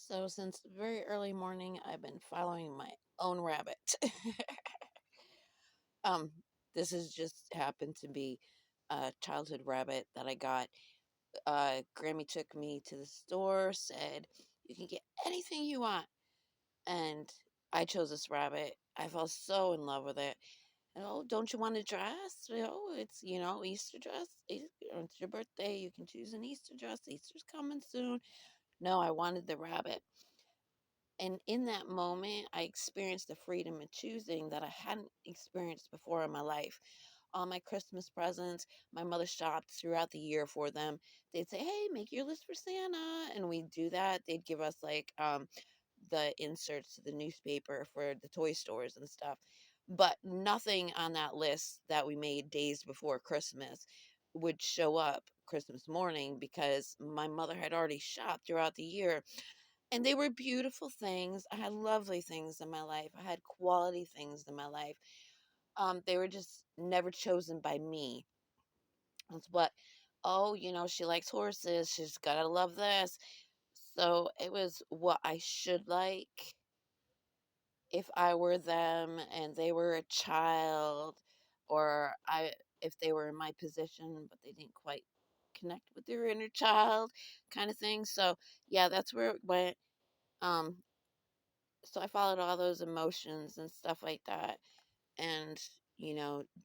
So since very early morning, I've been following my own rabbit. um, this has just happened to be a childhood rabbit that I got. Grammy took me to the store, said, "You can get anything you want," and I chose this rabbit. I fell so in love with it. And, oh, don't you want a dress? It's Easter dress. It's your birthday. You can choose an Easter dress. Easter's coming soon. No, I wanted the rabbit. And in that moment, I experienced the freedom of choosing that I hadn't experienced before in my life. All my Christmas presents, my mother shopped throughout the year for them. They'd say, "Hey, make your list for Santa." And we'd do that. They'd give us the inserts to the newspaper for the toy stores and stuff. But nothing on that list that we made days before Christmas would show up Christmas morning because my mother had already shopped throughout the year, and they were beautiful things. I had lovely things in my life. I had quality things in my life. They were just never chosen by me. It's what, oh, she likes horses. She's gotta love this. So it was what I should like if I were them and they were a child, or if they were in my position, but they didn't quite connect with their inner child kind of thing. So yeah, that's where it went. Um, so I followed all those emotions and stuff like that, and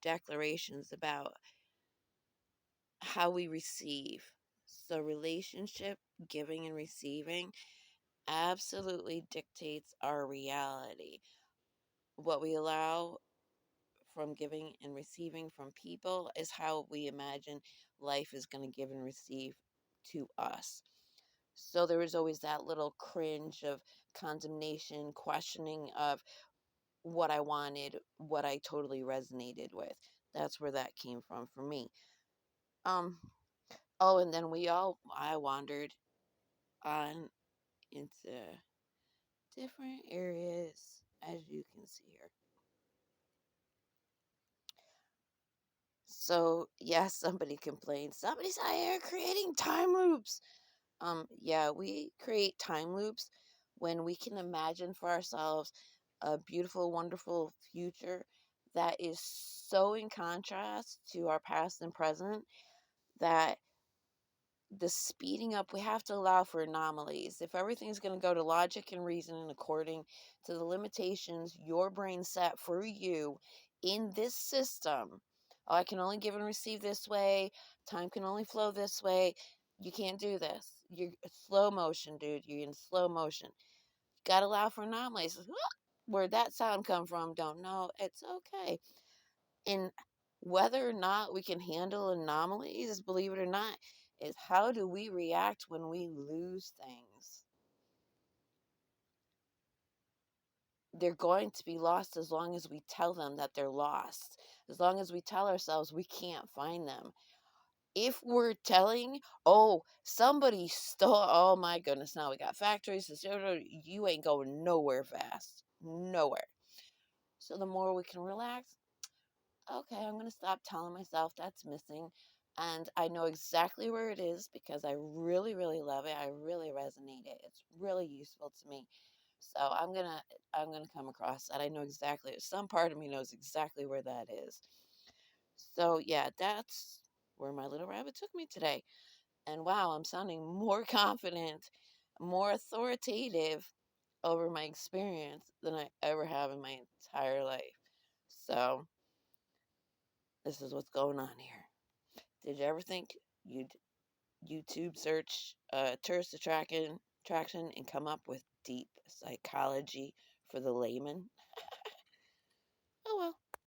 declarations about how we receive. So relationship, giving and receiving, absolutely dictates our reality. What we allow from giving and receiving from people is how we imagine life is going to give and receive to us. So there was always that little cringe of condemnation, questioning of what I wanted, what I totally resonated with. That's where that came from for me. Um, oh, and then I wandered on into different areas, as you can see here. So, yes, somebody complained. Somebody's out here creating time loops. Yeah, we create time loops when we can imagine for ourselves a beautiful, wonderful future that is so in contrast to our past and present that the speeding up, we have to allow for anomalies. If everything's going to go to logic and reason and according to the limitations your brain set for you in this system, oh, I can only give and receive this way, time can only flow this way. You can't do this. You're slow motion, dude. You're in slow motion. You got to allow for anomalies. Where'd that sound come from? Don't know. It's okay. And whether or not we can handle anomalies, believe it or not, is how do we react when we lose things? They're going to be lost as long as we tell them that they're lost, as long as we tell ourselves we can't find them. If we're telling, oh, somebody stole, oh my goodness, now we got factories, you ain't going nowhere fast. Nowhere. So the more we can relax, okay, I'm going to stop telling myself that's missing. And I know exactly where it is because I really, really love it. I really resonate it. It's really useful to me. So I'm gonna come across that. I know exactly. Some part of me knows exactly where that is. So yeah, that's where my little rabbit took me today. And wow, I'm sounding more confident, more authoritative over my experience than I ever have in my entire life. So this is what's going on here. Did you ever think you'd YouTube search tourist attraction and come up with deep psychology for the layman?